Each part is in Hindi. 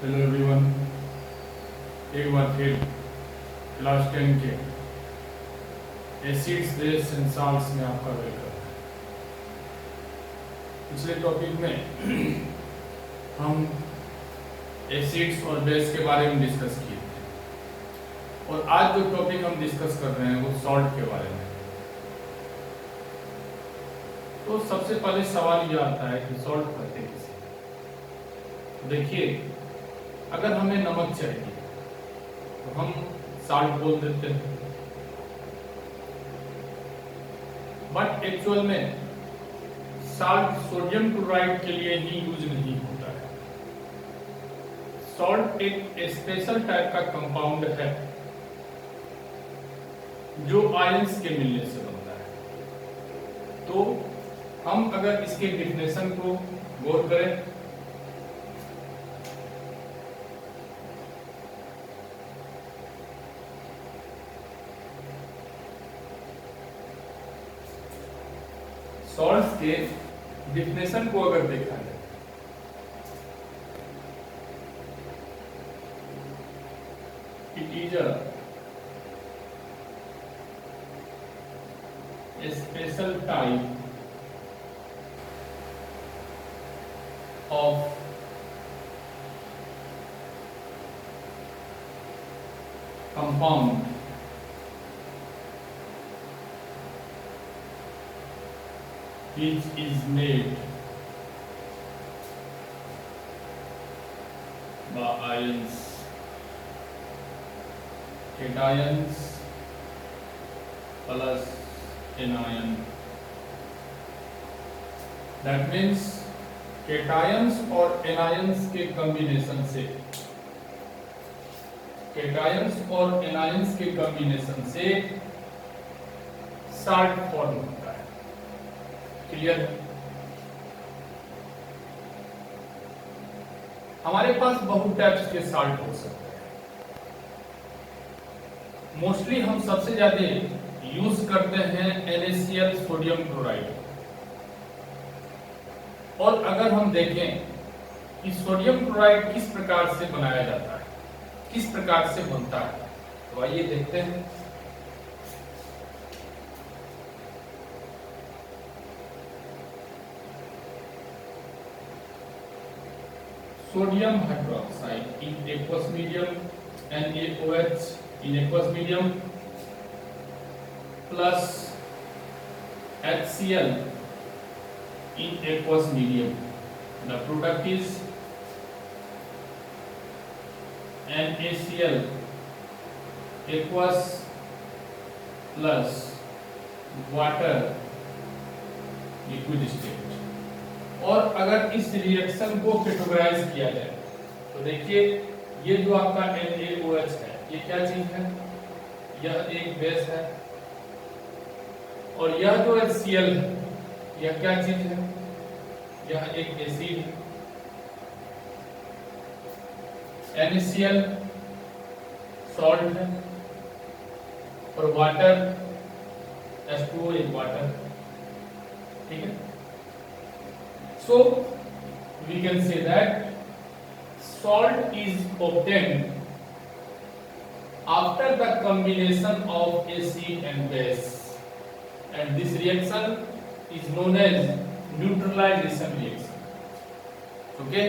हेलो एवरीवन, एक बार फिर क्लास 10 के एसिड्स बेस एंड साल्ट्स में आपका वेलकम है। पिछले टॉपिक में हम एसिड्स और बेस के बारे में डिस्कस किए थे और आज जो टॉपिक हम डिस्कस कर रहे हैं वो सॉल्ट के बारे में। तो सबसे पहले सवाल ये आता है कि सॉल्ट कहते किसे। देखिए, अगर हमें नमक चाहिए तो हम साल्ट बोल देते हैं, बट एक्चुअल में साल्ट सोडियम क्लोराइड के लिए ही यूज नहीं होता है। सॉल्ट एक स्पेशल टाइप का कंपाउंड है जो आयंस के मिलने से बनता है। तो हम अगर इसके डिफिनेशन को गौर करें सॉल्ट्स के डिफिनेशन को अगर देखा जाए, it is a special type of compound which is made by ions, cations plus anion. That means cations और anions के कॉम्बिनेशन से, cations और anions के कॉम्बिनेशन से साल्ट फॉर्म होता है। क्लियर? हमारे पास बहुत टाइप्स के साल्ट हो सकते हैं। मोस्टली हम सबसे ज्यादा यूज करते हैं NaCl सोडियम क्लोराइड। और अगर हम देखें कि सोडियम क्लोराइड किस प्रकार से बनाया जाता है, किस प्रकार से बनता है, तो आइए देखते हैं। Sodium hydroxide in aqueous medium, NaOH in aqueous medium plus HCl in aqueous medium. The product is NaCl aqueous plus water liquid state। और अगर इस रिएक्शन को कैटेगराइज किया जाए तो देखिए, ये जो आपका NaOH है, ये क्या चीज है? यह एक बेस है। और यह जो HCl है, यह क्या चीज है? यह एक एसिड है। NaCl सॉल्ट है और वाटर H2O एक वाटर। ठीक है? So we can say that salt is obtained after the combination of acid and base, and this reaction is known as neutralization reaction. Okay?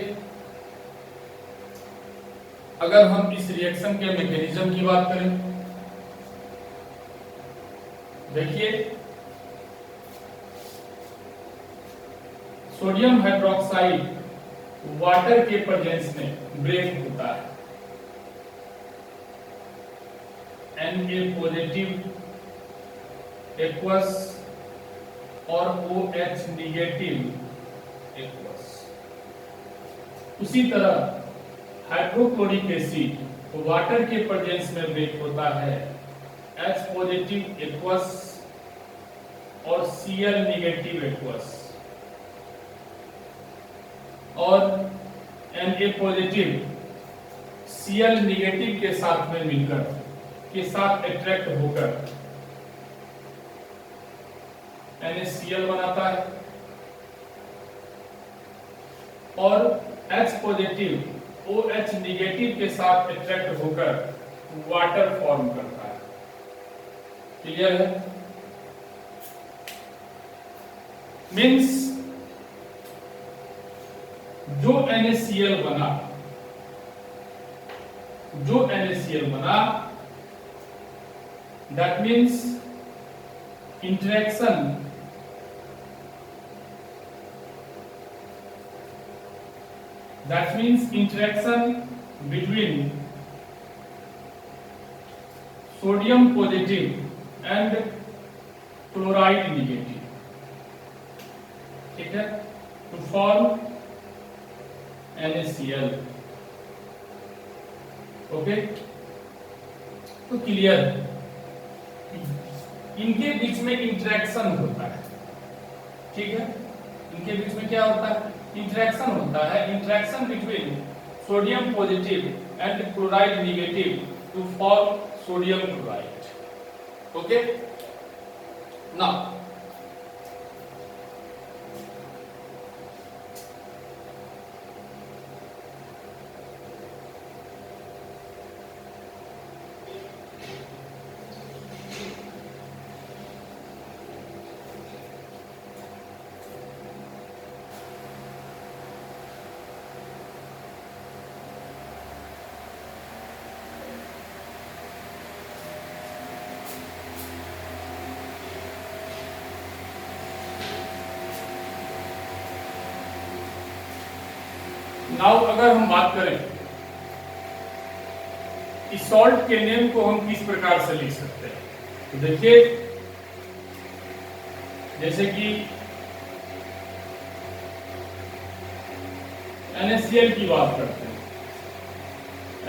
अगर हम इस रिएक्शन के मैकेनिज्म की बात करें, देखिए, सोडियम हाइड्रोक्साइड वाटर के प्रेजेंस में ब्रेक होता है। Na पॉजिटिव एक्वस और OH निगेटिव एक्वस। उसी तरह हाइड्रोक्लोरिक एसिड वाटर के प्रेजेंस में ब्रेक होता है, H पॉजिटिव एक्वस और Cl निगेटिव एक्वस। और Na पॉजिटिव Cl निगेटिव के साथ में मिलकर, के साथ अट्रैक्ट होकर NaCl बनाता है। और H पॉजिटिव OH निगेटिव के साथ अट्रैक्ट होकर वाटर फॉर्म करता है। क्लियर है? मीन्स जो NaCl बना that means interaction between sodium positive and chloride negative, ठीक है, to form NaCl। ओके, तो क्लियर है, इनके बीच में इंटरेक्शन होता है। ठीक है, इनके बीच में क्या होता है? इंटरेक्शन होता है। Interaction between sodium positive and chloride negative to form sodium chloride. Okay, now अगर हम बात करें इस सॉल्ट के नेम को हम किस प्रकार से लिख सकते हैं, तो देखिए, जैसे कि NaCl की बात करते हैं।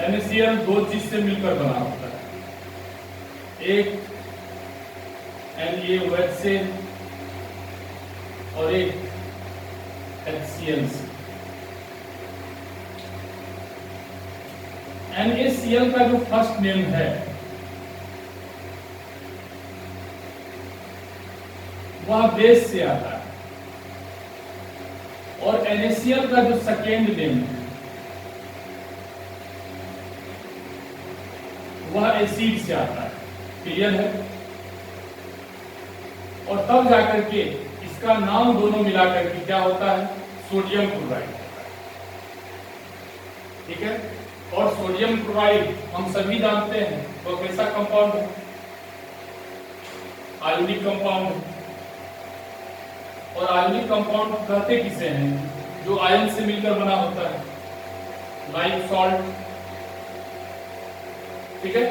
NaCl दो चीज से मिलकर बना होता है, एक NaOH से और एक HCl से। NaCl का जो फर्स्ट नेम है वह बेस से आता है, और NaCl का जो सेकेंड नेम है वह एसिड से आता है। क्लियर है? और तब जाकर के इसका नाम दोनों मिलाकर के क्या होता है? सोडियम क्लोराइड होता है। ठीक है, और सोडियम क्लोराइड हम सभी जानते हैं वो कैसा कंपाउंड है? आयोनिक कंपाउंड है। और आयोनिक कंपाउंड कहते किसे हैं? जो आयन से मिलकर बना होता है, लाइक सॉल्ट। ठीक है,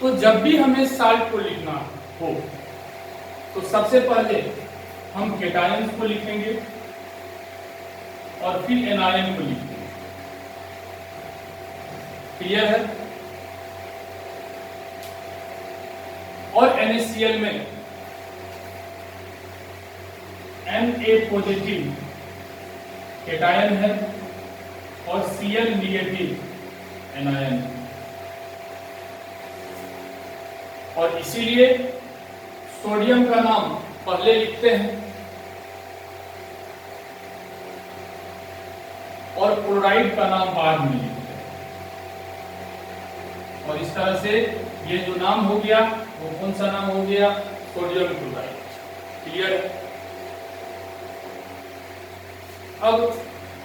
तो जब भी हमें साल्ट को लिखना हो तो सबसे पहले हम केटायंस को लिखेंगे और फिर एनायन को लिखेंगे। क्लियर है? और NaCl में Na पॉजिटिव केटायन है और Cl निगेटिव एनायन, और इसीलिए सोडियम का नाम पहले लिखते हैं और क्लोराइड का नाम बाद में लिखते हैं। और इस तरह से ये जो नाम हो गया वो कौन सा नाम हो गया? Sodium chloride. क्लियर है? अब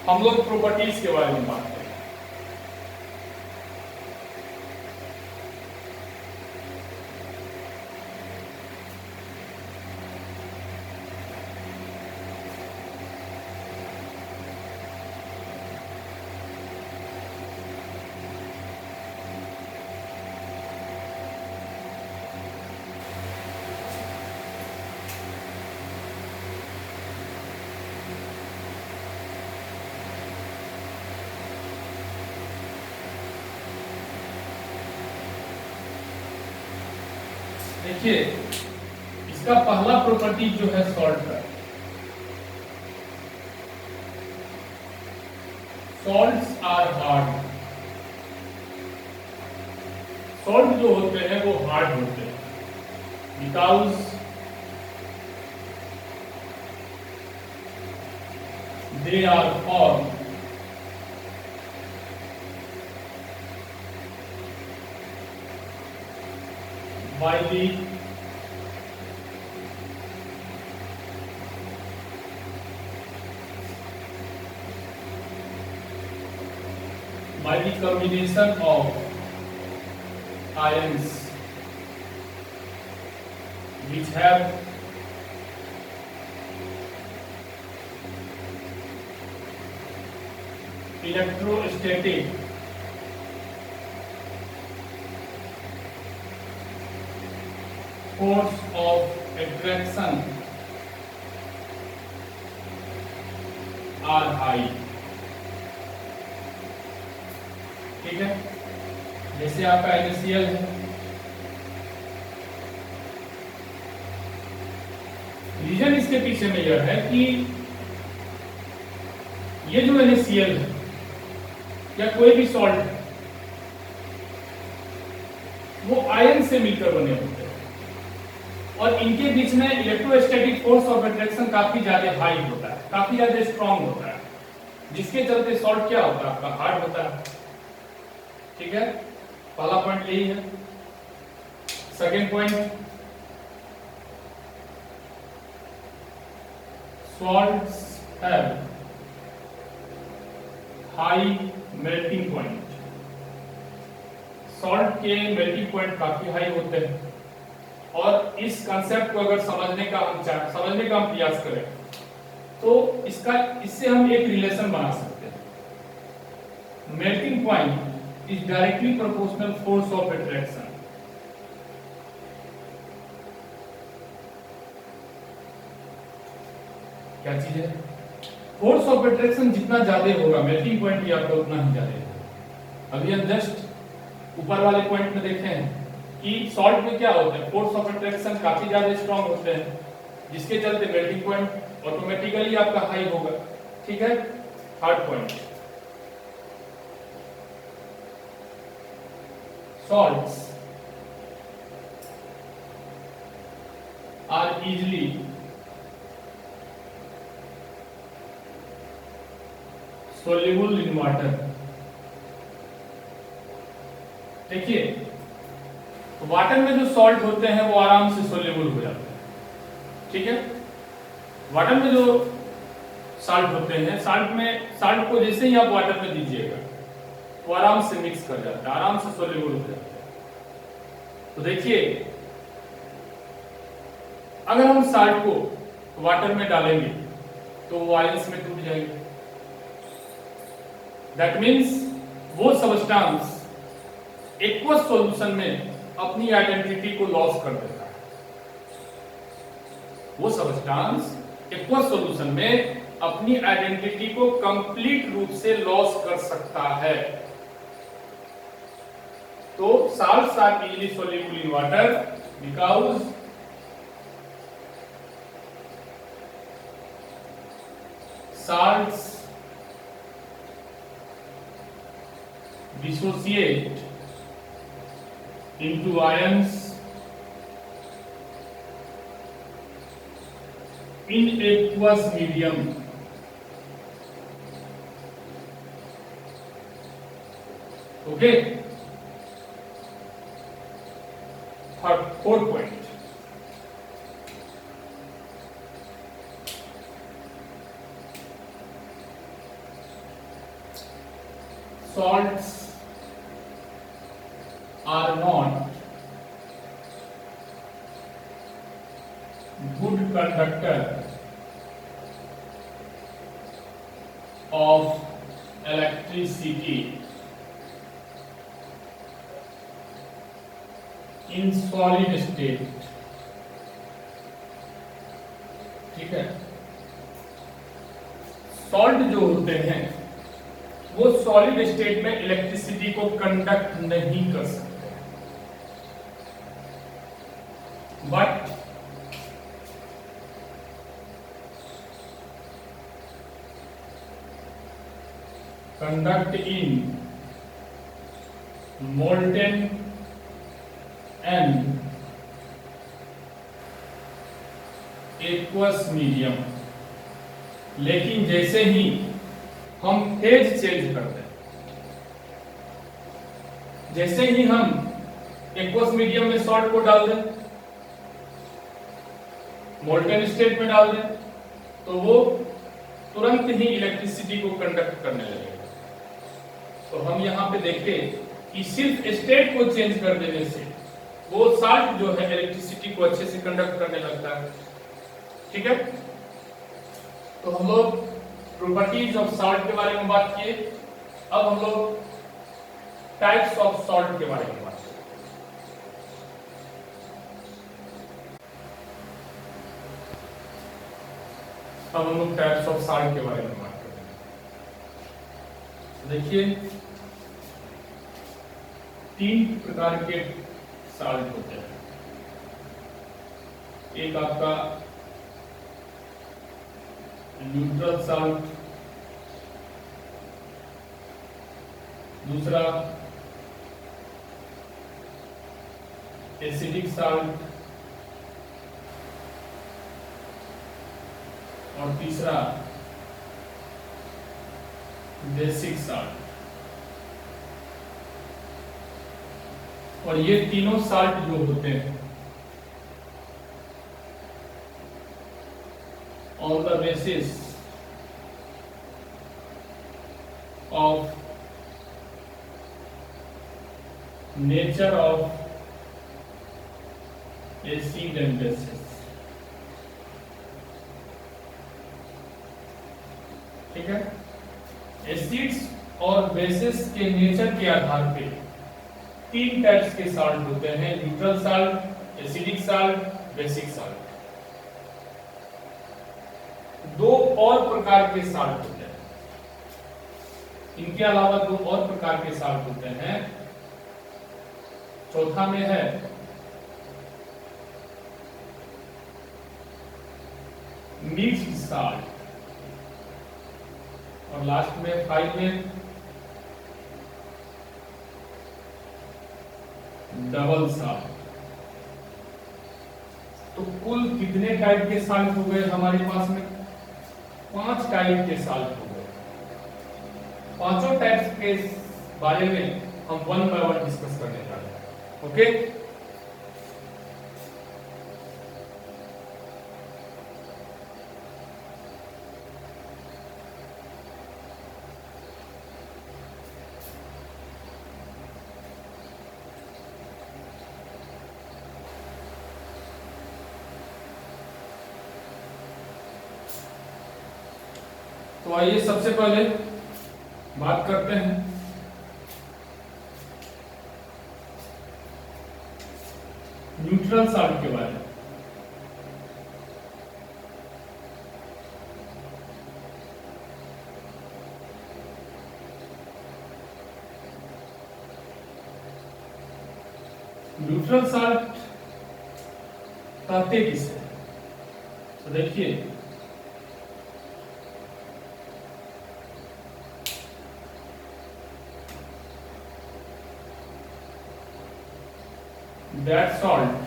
हम लोग प्रॉपर्टीज के बारे में बात करें। देखिए, इसका पहला प्रॉपर्टी जो है सॉल्ट का, सॉल्ट्स आर हार्ड। सॉल्ट जो होते हैं वो हार्ड होते हैं because they are form by the combination of ions which have electrostatic force of attraction are high। ठीक है, जैसे आपका NaCl है, रीजन इसके पीछे में यह है कि ये जो NaCl है या कोई भी सॉल्ट है वो आयन से मिलकर बने होते हैं और इनके बीच में इलेक्ट्रोस्टैटिक फोर्स ऑफ अट्रैक्शन काफी ज्यादा हाई होता है, काफी ज्यादा स्ट्रांग होता है, जिसके चलते सॉल्ट क्या होता है आपका हार्ड होता है। ठीक है, पहला पॉइंट यही है। Second point, salts have high melting point. Salt के मेल्टिंग पॉइंट काफी हाई होते हैं और इस कंसेप्ट को अगर समझने का हम प्रयास करें तो इससे हम एक रिलेशन बना सकते हैं। Melting point is directly proportional force of attraction। क्या चीज है? फोर्स ऑफ अट्रैक्शन जितना ज्यादा होगा मेल्टिंग पॉइंट भी आपका उतना ही ज्यादा होगा। अभी हम जस्ट ऊपर वाले पॉइंट में देखे हैं कि सॉल्ट में क्या होता है, फोर्स ऑफ अट्रैक्शन काफी ज्यादा स्ट्रांग होते हैं, जिसके चलते मेल्टिंग पॉइंट ऑटोमेटिकली आपका हाई होगा। ठीक है, third point, salts are easily soluble in water। देखिए, तो वाटर में जो सॉल्ट होते हैं वो आराम से सोल्यूबल हो जाते हैं। ठीक है, वाटर में जो साल्ट होते हैं, साल्ट को जैसे ही आप वाटर में दीजिएगा वो आराम से मिक्स कर जाता है, आराम से सोल्यूबल हो जाता है। तो देखिए, अगर हम साल्ट को वाटर में डालेंगे तो वो आयंस में टूट जाएंगे। दैट मीन्स वो सबस्टेंस एक्वस सॉल्यूशन में अपनी आइडेंटिटी को लॉस कर देता है। वो सबस्टेंस एक्वस सॉल्यूशन में अपनी आइडेंटिटी को कंप्लीट रूप से लॉस कर सकता है। तो salts are easily soluble in water because salts dissociate into ions in aqueous medium। Okay, fourth point, salts are not good conductor of electricity in solid state। ठीक है, सॉल्ट जो होते हैं वो सॉलिड स्टेट में इलेक्ट्रिसिटी को कंडक्ट नहीं कर सकते, but conduct in molten and aqueous medium। लेकिन जैसे ही हम फेज चेंज करते हैं, जैसे ही हम एक्वस मीडियम में सॉल्ट को डाल दें, मोल्टेन स्टेट में डाल दें, तो वो तुरंत ही इलेक्ट्रिसिटी को कंडक्ट करने लगेगा। तो हम यहाँ पे देखें कि सिर्फ स्टेट को चेंज कर देने से वो साल्ट जो है इलेक्ट्रिसिटी को अच्छे से कंडक्ट करने लगता है। ठीक है, तो हम लोग प्रॉपर्टीज ऑफ सॉल्ट के बारे में बात किए। अब हम लोग टाइप्स ऑफ सॉल्ट के बारे में बात करें। अब हम लोग टाइप्स ऑफ सॉल्ट के बारे में बात करें। देखिए, 3 प्रकार के सॉल्ट होते हैं। एक आपका न्यूट्रल सॉल्ट, दूसरा एसिडिक सॉल्ट, और तीसरा बेसिक सॉल्ट। और ये तीनों सॉल्ट जो होते हैं on the basis of nature of acid and bases। ठीक है, एसिड्स और बेसिस के नेचर के आधार पे 3 टाइप्स के सॉल्ट होते हैं, neutral salt, acidic salt, basic salt. 2 और प्रकार के सॉल्ट होते हैं, इनके अलावा 2 और प्रकार के सॉल्ट होते हैं। चौथा में है मिक्स्ड सॉल्ट, और लास्ट में 5 में डबल सॉल्ट। तो कुल कितने टाइप के सॉल्ट हो गए हमारे पास में? 5 टाइप के सॉल्ट हो गए। पांचों टाइप्स के बारे में हम 1 बाय 1 डिस्कस करने जा रहे हैं। ओके, तो आइए सबसे पहले बात करते हैं न्यूट्रल सॉल्ट के बारे में। न्यूट्रल सॉल्ट कहते किसे? तो देखिए, that salt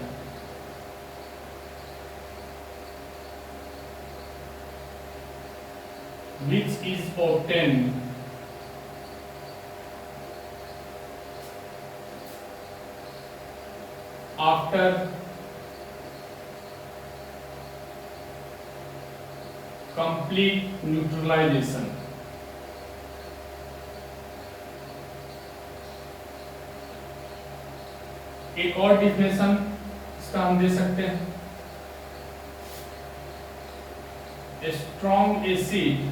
which is obtained after complete neutralization। एक और डिफिनेशन इसका हम दे सकते हैं, strong acid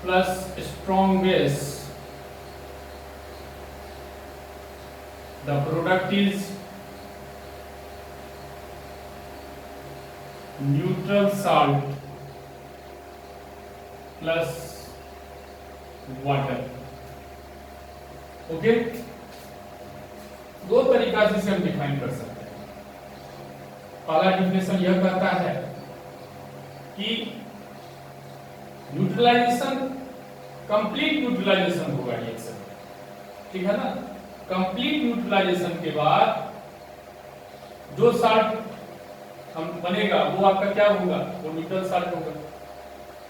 plus strong base, the product is neutral salt plus water. Okay, 2 तरीका से इसे हम डिफाइन कर सकते हैं। पहला डिफिनेशन यह कहता है कि न्यूट्रलाइजेशन, कंप्लीट न्यूट्रलाइजेशन होगा रिएक्शन में, ठीक है ना। कंप्लीट न्यूट्रलाइजेशन के बाद जो सॉल्ट हम बनेगा वो आपका क्या होगा? वो न्यूट्रल सॉल्ट होगा,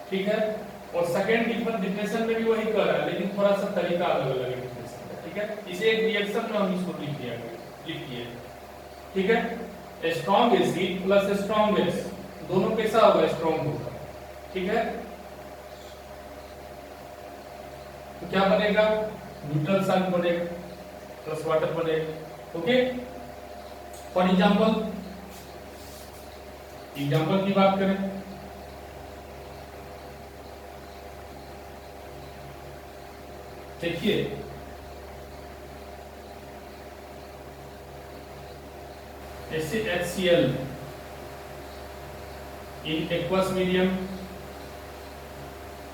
ठीक है। और सेकेंड डिफिनेशन में भी वही कर रहा है, लेकिन थोड़ा सा तरीका अलग अलग है। है, इसे एक रिएक्शन में हम इसको लिख दिए, ठीक है। Strong acid plus strong base दोनों कैसा होगा, स्ट्रॉन्ग होगा, ठीक है। तो क्या बनेगा, न्यूट्रल सॉल्ट बनेगा प्लस वाटर बनेगा, ओके। फॉर एग्जाम्पल की बात करें, देखिए ऐसे HCl in aqueous medium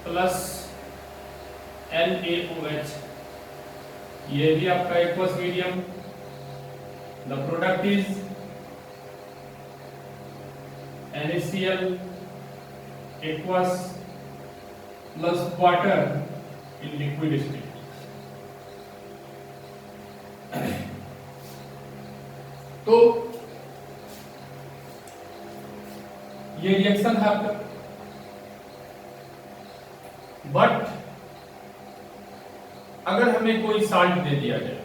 plus NaOH, ये भी आपका aqueous medium, the product is NaCl aqueous plus water in liquid state. तो ये रिएक्शन है आपका, बट अगर हमें कोई साल्ट दे दिया जाए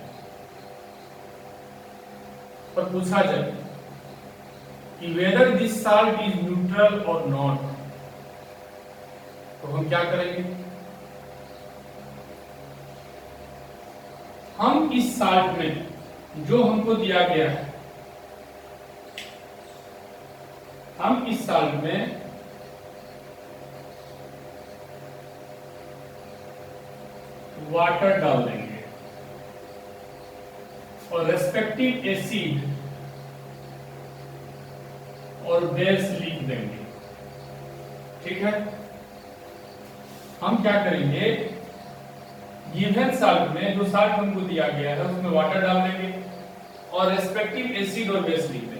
और पूछा जाए कि whether this salt is neutral और नॉट, तो हम क्या करेंगे, हम इस साल्ट में जो हमको दिया गया है, हम इस साल्ट में वाटर डाल देंगे और रेस्पेक्टिव एसिड और बेस लिख देंगे, ठीक है। हम क्या करेंगे, गिवन साल्ट में जो साल्ट हमको दिया गया है उसमें वाटर डाल देंगे और रेस्पेक्टिव एसिड और बेस लिख देंगे।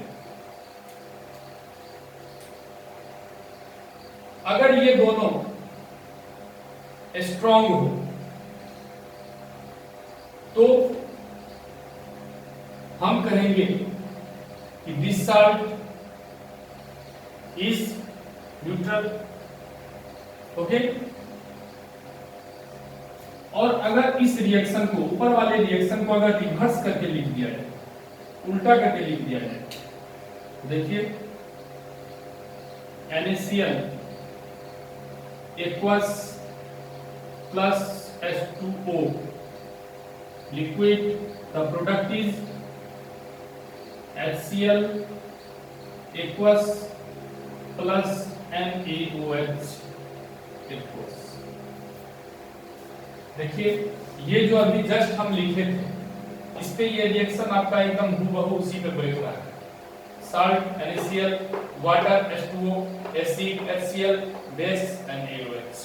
अगर ये दोनों स्ट्रॉन्ग हो तो हम कहेंगे कि this salt is neutral, okay. और अगर इस रिएक्शन को, ऊपर वाले रिएक्शन को अगर रिवर्स करके लिख दिया जाए, उल्टा करके लिख दिया जाए, देखिए NaCl aqueous plus H2O liquid, the product is HCl aqueous plus NaOH aqueous. देखिए ये जो अभी जस्ट हम लिखे थे, इस पे ये रिएक्शन आपका एकदम हूबहू उसी पे बैठ रहा है। Salt NaCl, water H2O, acid HCl, base NaOH।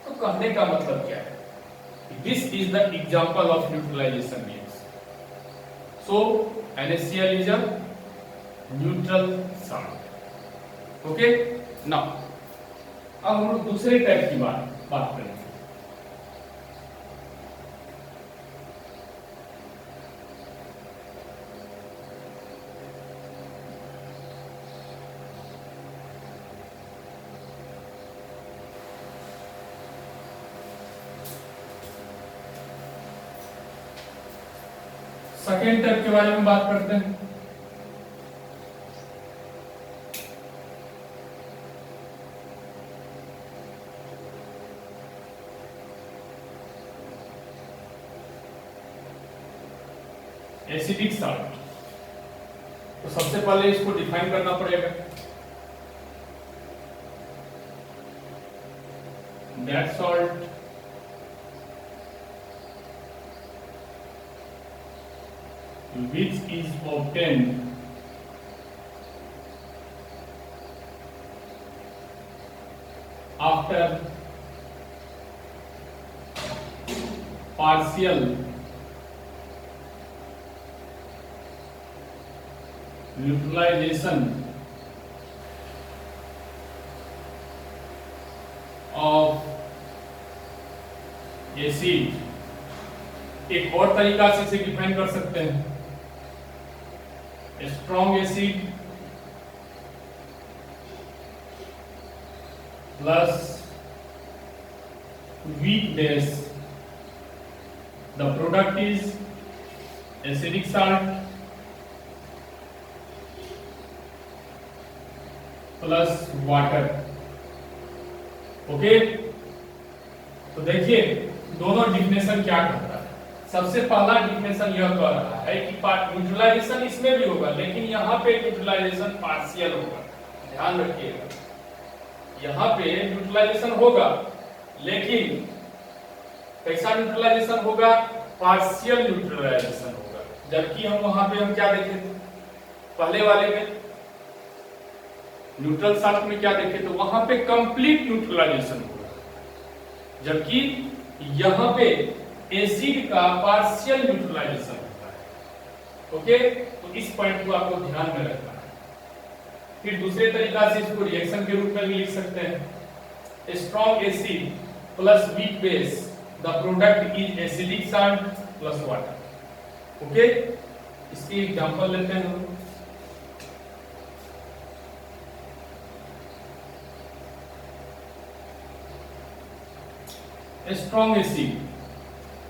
तो कहने का मतलब क्या है, this is the example of neutralisation reaction. So NaCl is a neutral salt, okay. Now अब हम लोग दूसरे टाइप की बात करेंगे। सेकेंड टाइप के बारे में बात करते हैं। Acidic salt. तो सबसे पहले इसको डिफाइन करना पड़ेगा। That salt which is obtained after partial neutralization of acid। एक और तरीका से इसे डिफाइन कर सकते हैं, strong acid plus weak base the product is acidic salt plus water. Okay, तो देखिए दोनों डिफिनेशन क्या करता है। सबसे पहला डिफिनेशन यह कह रहा है कि न्यूट्रलाइजेशन इसमें भी होगा, लेकिन यहाँ पे न्यूट्रलाइजेशन पार्शियल होगा। ध्यान रखिएगा, यहाँ पे न्यूट्रलाइजेशन होगा, लेकिन कैसा न्यूट्रलाइजेशन होगा? पार्शियल न्यूट्रलाइजेशन होगा। जबकि हम वहां पे हम क्या देखे थे पहले वाले में, न्यूट्रल साल्ट में क्या देखे थे? वहां पे कंप्लीट न्यूट्रलाइजेशन होगा, जबकि यहाँ पे एसिड का पार्शियल न्यूट्रलाइजेशन होता है। ओके, तो इस पॉइंट को आपको ध्यान में रखना है। फिर दूसरे तरीका से इसको रिएक्शन के रूप में भी लिख सकते हैं। Strong acid plus weak base, the product is acidic salt plus water. Okay, इसकी एग्जांपल लेते हैं हम। स्ट्रॉन्ग एसिड,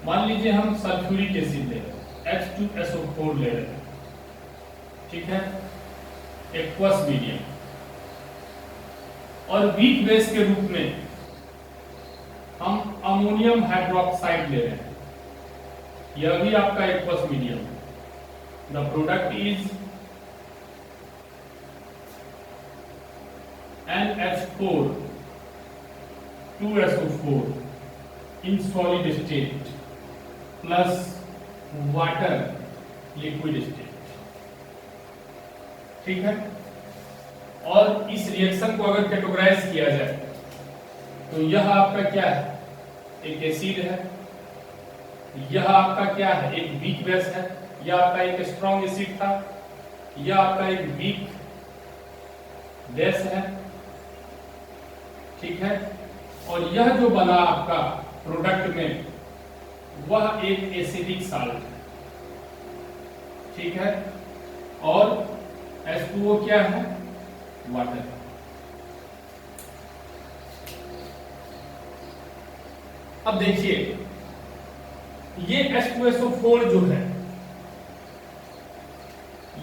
मान लीजिए हम सल्फ्यूरिक एसिड ले रहे हैं, H2SO4 ले रहे हैं, ठीक है, एक्वस मीडियम। और वीक बेस के रूप में हम अमोनियम हाइड्रोक्साइड ले रहे हैं, यह भी आपका aqueous medium. The product is NH4 2SO4 in solid state plus water liquid state। ठीक है, और इस रिएक्शन को अगर कैटेगराइज किया जाए तो यह आपका क्या है? एक एसिड है, यह आपका क्या है? एक वीक बेस है, यह आपका एक स्ट्रॉन्ग एसिड था, यह आपका एक वीक बेस है, ठीक है, और यह जो बना आपका प्रोडक्ट में वह एक एसिडिक साल्ट है, ठीक है, और H2O क्या है? वाटर। अब देखिए ये H2SO4 जो है,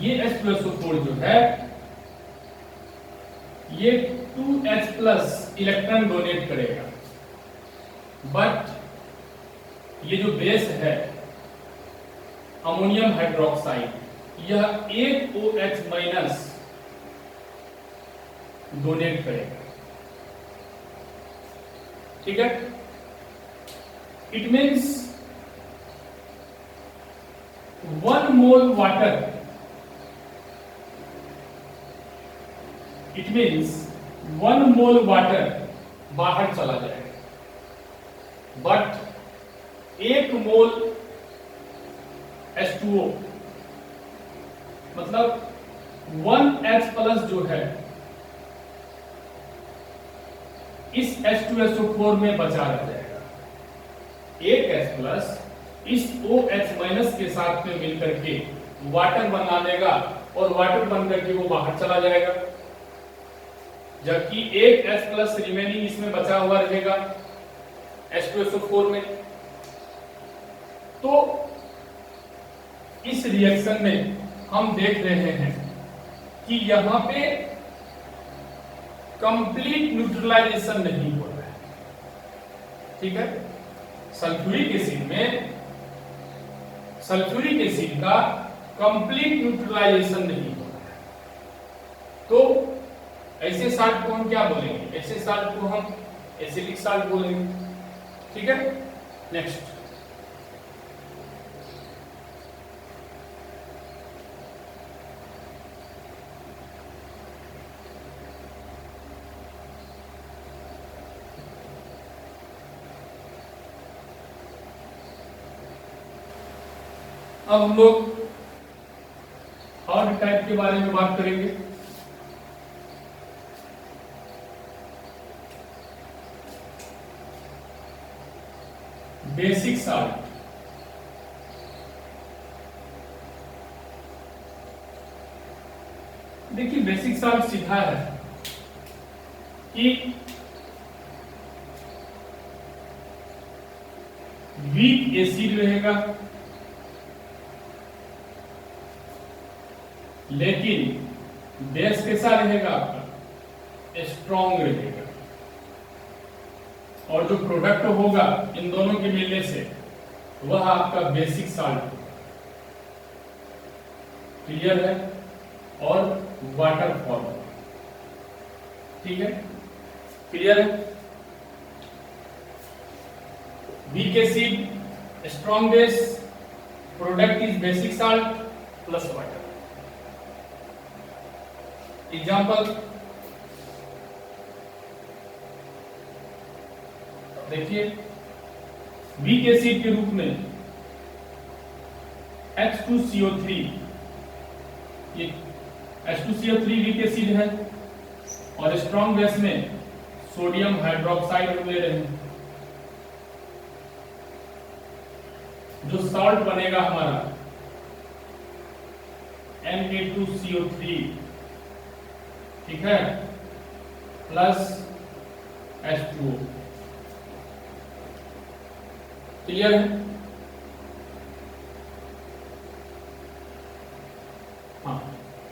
ये H2SO4 जो है ये 2H प्लस इलेक्ट्रॉन डोनेट करेगा, बट ये जो बेस है अमोनियम हाइड्रोक्साइड, यह 8 OH माइनस डोनेट करेगा, ठीक है। It means 1 mole water, it means 1 mole water बाहर चला जाएगा, बट 1 मोल H2O मतलब 1H प्लस जो है इस H2SO4 में बचा रह जाएगा। एक H प्लस इस OH माइनस के साथ में मिलकर के वाटर बना देगा और वाटर बन करके वो बाहर चला जाएगा, जबकि एक H प्लस रिमेनिंग इसमें बचा हुआ रहेगा H2SO4 में। तो इस रिएक्शन में हम देख रहे हैं कि यहां पे कंप्लीट न्यूट्रलाइजेशन नहीं हो रहा है, ठीक है। सल्फ्यूरिक एसिड में सल्फ्यूरिक एसिड का कंप्लीट न्यूट्रलाइजेशन नहीं हो रहा है। तो ऐसे साल्ट को हम क्या बोलेंगे? ऐसे साल्ट को हम एसिडिक साल्ट बोलेंगे, ठीक है। नेक्स्ट, अब हम लोग थर्ड टाइप के बारे में बात करेंगे। Basic salt. देखिए बेसिक साल्ट सीधा है कि वीक एसिड रहेगा, लेकिन बेस कैसा रहेगा आपका? स्ट्रॉन्ग रहेगा। और जो प्रोडक्ट होगा इन दोनों के मिलने से वह आपका बेसिक साल्ट होगा। क्लियर है? और वाटर फॉर्म, ठीक है, क्लियर है? Weak acid, strong base, product is basic salt plus water. Example देखिए, वीक एसिड के रूप में H2CO3, ये H2CO3 वीक एसिड है, और स्ट्रॉन्ग बेस में सोडियम हाइड्रोक्साइड ले रहे हैं। जो सॉल्ट बनेगा हमारा Na2CO3, ठीक है, प्लस H2O। क्लियर है? हाँ,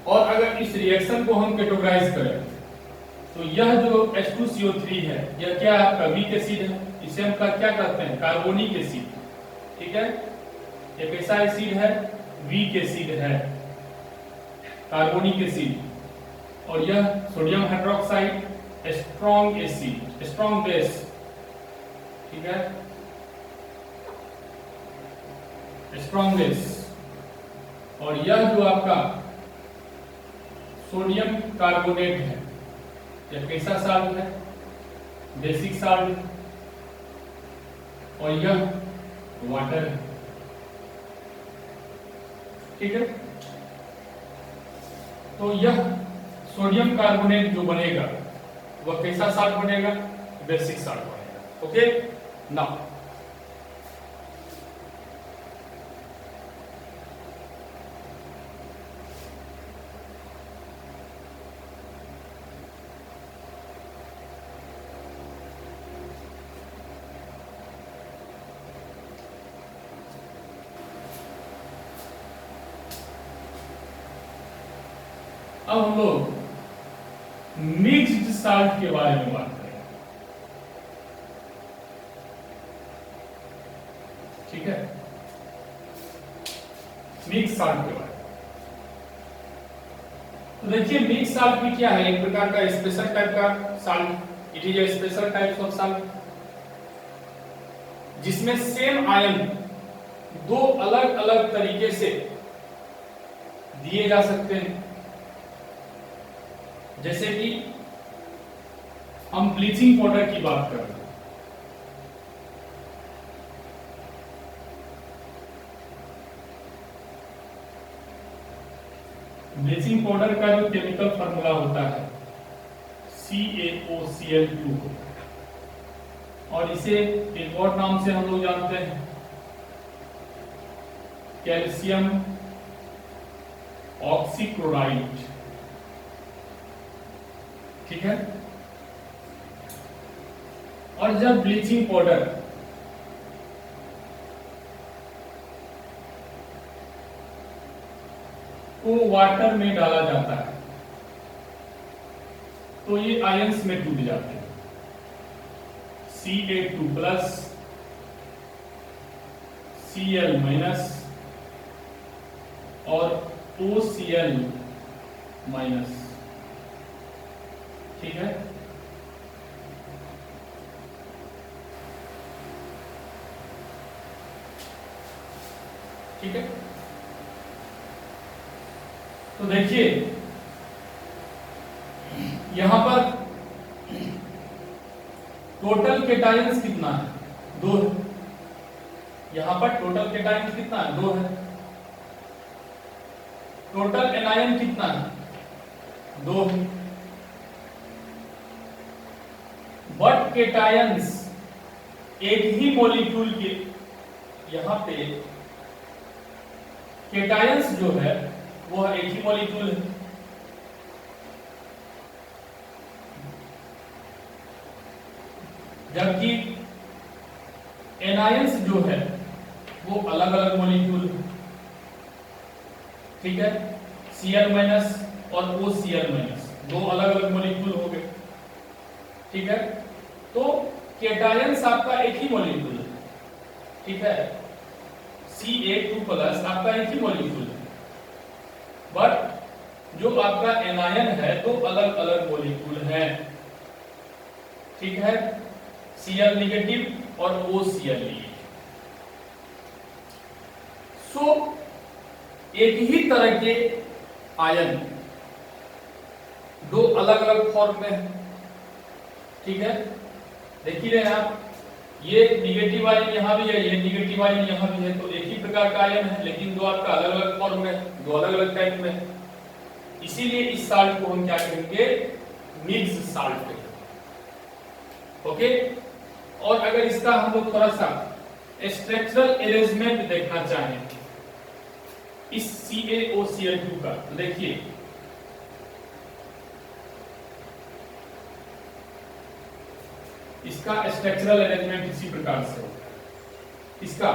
और अगर इस रिएक्शन को हम कैटेगराइज करें तो यह जो H2CO3 है यह क्या है? आपका वीक एसिड है। इसे हम क्या कहते हैं? कार्बोनिक एसिड, ठीक है। ये कैसा एसिड है? वीक एसिड है, कार्बोनिक एसिड। और यह sodium hydroxide strong acid, strong base, ठीक है, स्ट्रॉन्ग बेस। और यह जो आपका सोडियम कार्बोनेट है यह कैसा साल्ट है? Basic salt. और यह वाटर है, ठीक है। तो यह सोडियम कार्बोनेट जो बनेगा वह कैसा साल्ट बनेगा? बेसिक साल्ट बनेगा। ओके, नाउ अब हम लोग मिक्स्ड साल्ट के बारे में बात करेंगे, ठीक है। मिक्स साल्ट के बारे में तो देखिए, मिक्स साल्ट भी क्या है? एक प्रकार का स्पेशल टाइप का salt. It is a special type of salt जिसमें सेम आयन दो अलग अलग तरीके से दिए जा सकते हैं। जैसे कि हम ब्लीचिंग पाउडर की बात कर रहे हैं, ब्लीचिंग पाउडर का जो केमिकल फार्मूला होता है CaOCl2, और इसे एक और नाम से हम लोग जानते हैं कैल्शियम ऑक्सीक्लोराइड, ठीक है। और जब ब्लीचिंग पाउडर को वाटर में डाला जाता है तो ये आयंस में टूट जाते हैं। Ca2 प्लस, Cl माइनस और OCl माइनस, ठीक है। ठीक है, तो देखिए यहां पर टोटल केटायंस कितना है? 2 है। यहां पर टोटल केटायंस कितना है? 2 है। टोटल एनायन कितना है? 2 है। बट केटायंस एक ही मॉलिक्यूल के, यहां पे केटायंस जो है वह एक ही मॉलिक्यूल है, जबकि एनायंस जो है वो अलग अलग मॉलिक्यूल है, ठीक है, Cl माइनस और OCl माइनस दो अलग अलग मॉलिक्यूल हो गए, ठीक है। तो केटायंस आपका एक ही मॉलिक्यूल है, ठीक है, Ca2 प्लस आपका एक ही मॉलिक्यूल है, बट जो आपका एनायन है तो अलग अलग मॉलिक्यूल है, ठीक है, Cl नेगेटिव और OCl नेगेटिव। सो एक ही तरह के आयन दो अलग अलग फॉर्म में है, ठीक है। देखिए रहे आप, ये निगेटिव आयन यहां भी है, ये निगेटिव आयन यहां भी है, तो एक ही प्रकार का आयन है, लेकिन दो आपका अलग अलग फॉर्म में, दो अलग अलग टाइप में। इसीलिए इस साल्ट को हम क्या कहेंगे, मिक्स्ड साल्ट कहेंगे, ओके। और अगर इसका हम लोग थोड़ा सा स्ट्रक्चरल अरेंजमेंट देखना चाहें इस CaOCl2 का, तो देखिए इसका स्ट्रक्चरल अरेंजमेंट इसी प्रकार से होता है, इसका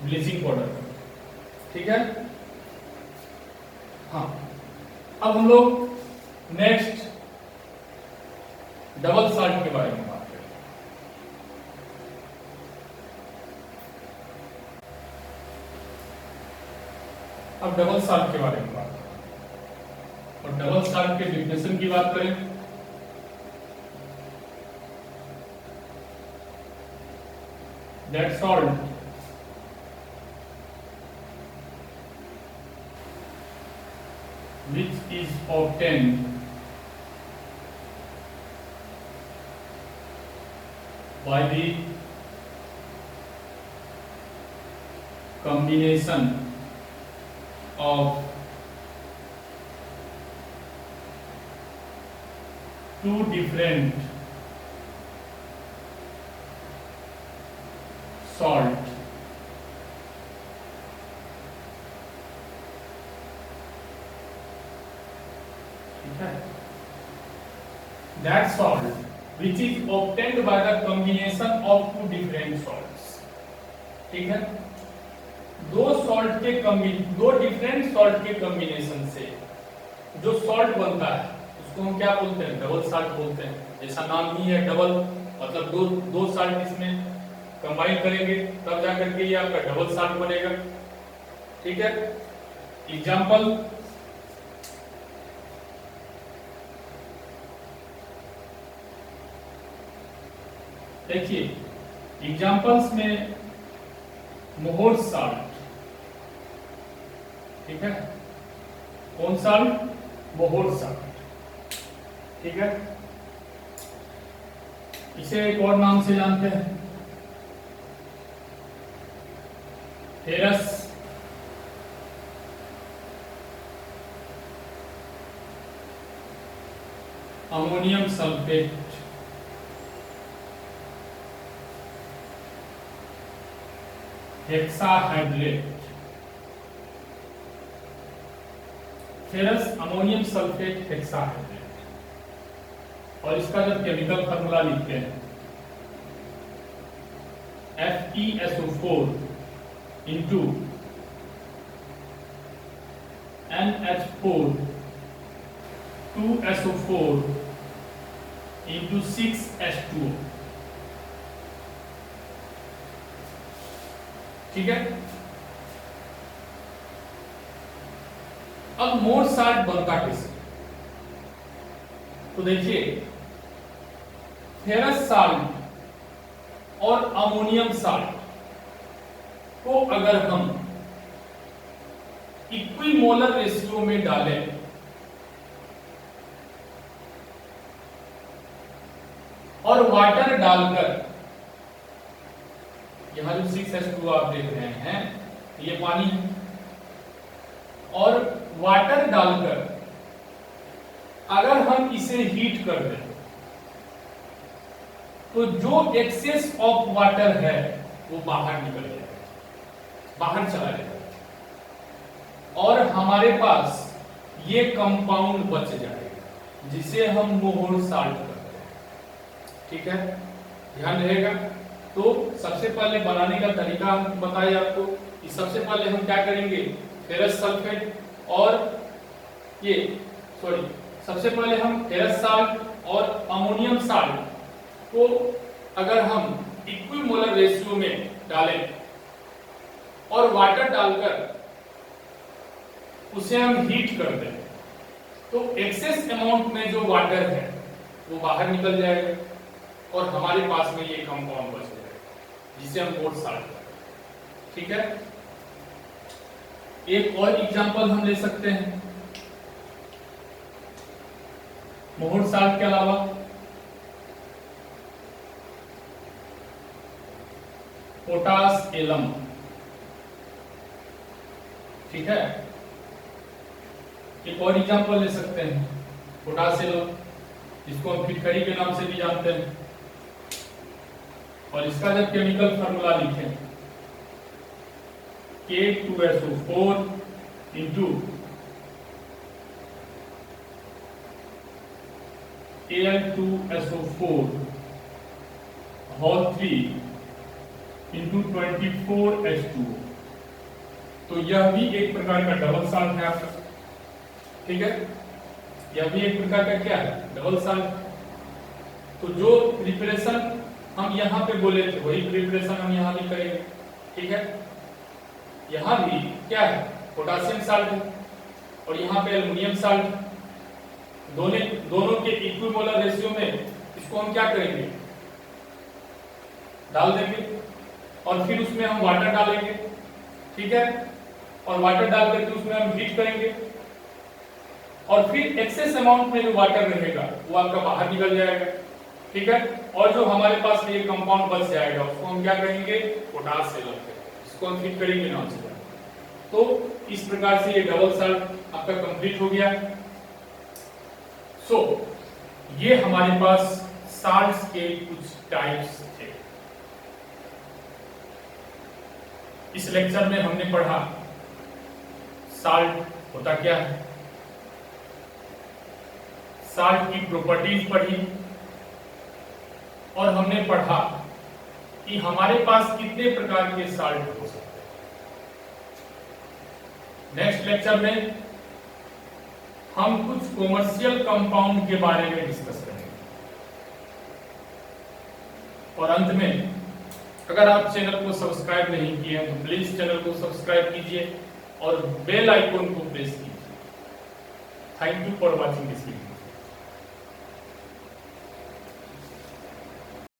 ब्लीचिंग पाउडर, ठीक है। हाँ, अब हम लोग नेक्स्ट डबल साल्ट के बारे में बात करें। अब डबल साल्ट के बारे में बात करें और डबल साल्ट के डिफिनेशन की बात करें। That salt which is obtained by the combination of two different salt ठीक है, that salt which is obtained by the combination of two different salts, ठीक है। दो डिफरेंट सॉल्ट के कॉम्बिनेशन से जो सॉल्ट बनता है उसको हम क्या बोलते हैं, डबल साल्ट बोलते हैं। जैसा नाम ही है डबल, मतलब दो साल्ट इसमें कंबाइन करेंगे तब जाकर के ये आपका डबल साल्ट बनेगा, ठीक है। एग्जांपल, देखिए एग्जांपल्स में मोहोर साल्ट, ठीक है, कौन साल्ट, मोहोर साल्ट, ठीक है। इसे एक और नाम से जानते हैं, ferrous ammonium sulphate, hexahydrate, ferrous ammonium sulphate hexahydrate. और इसका जब केमिकल फार्मूला लिखते हैं FeSO4 into NH4 2SO4 into 6H2O, ठीक है। अब मोर साल्ट बनता कैसे, तो देखिए फेरस साल्ट और अमोनियम साल्ट को अगर हम इक्विमोलर रेशियो में डालें और वाटर डालकर, यहां जो 6H2 आप देख रहे हैं ये पानी है, और वाटर डालकर अगर हम इसे हीट कर दें तो जो एक्सेस ऑफ वाटर है वो बाहर निकल जाएगा, बाहर चला जाएगा, और हमारे पास ये कंपाउंड बच जाएगा जिसे हम मोहोर साल्ट कहते हैं, ठीक है, ध्यान रहेगा। तो सबसे पहले बनाने का तरीका हम बताए आपको कि सबसे पहले हम क्या करेंगे, फेरस सल्फेट और सबसे पहले हम फेरस साल्ट और अमोनियम साल्ट को अगर हम इक्विमोलर रेशियो में डालें और वाटर डालकर उसे हम हीट कर दें तो एक्सेस अमाउंट में जो वाटर है वो बाहर निकल जाएगा और हमारे पास में ये कंपाउंड बच जाएगा जिसे हम बोर्ड साल्ट कहते हैं। ठीक है, एक और एग्जांपल हम ले सकते हैं मोहर साल्ट के अलावा पोटास एलम। ठीक है, एक और एग्जांपल ले सकते हैं पोटास एलम, जिसको हम फिटकरी के नाम से भी जानते हैं, और इसका जब केमिकल फार्मूला लिखें K2SO4 into Al2SO4 whole 3 into 24H2, तो यह भी एक प्रकार का डबल साल्ट है आपका। ठीक है, यह भी एक प्रकार का क्या है, डबल साल्ट। तो जो प्रिपरेशन हम यहाँ पे बोले थे वही प्रिपरेशन हम यहाँ भी करेंगे। ठीक है, यहाँ भी क्या है, पोटासियम साल्ट है और यहाँ पे एल्युमिनियम साल्ट, दोनों के इक्विमोलर रेशियो में इसको हम क्या करेंगे, डाल देंगे और फिर उसमें हम वाटर डालेंगे। ठीक है, और वाटर डाल करके उसमें हम हीट करेंगे और फिर एक्सेस अमाउंट में जो वाटर रहेगा वो आपका बाहर निकल जाएगा। ठीक है, और जो हमारे पास में ये कंपाउंड बच जाएगा उसको हम क्या कहेंगे, पोटास सल्फेट, इसको हम हीट करेंगे नाम से। तो इस प्रकार से ये डबल साल्ट आपका कंप्लीट हो गया। ये हमारे पास साल्ट्स के कुछ टाइप्स थे। इस लेक्चर में हमने पढ़ा साल्ट होता क्या है, साल्ट की प्रॉपर्टीज पढ़ी और हमने पढ़ा कि हमारे पास कितने प्रकार के साल्ट हो सकते हैं। नेक्स्ट लेक्चर में हम कुछ कॉमर्शियल कंपाउंड के बारे में डिस्कस करेंगे और अंत में अगर आप चैनल को सब्सक्राइब नहीं किए हैं तो प्लीज चैनल को सब्सक्राइब कीजिए और बेल आइकन को प्रेस कीजिए। Thank you for watching this video.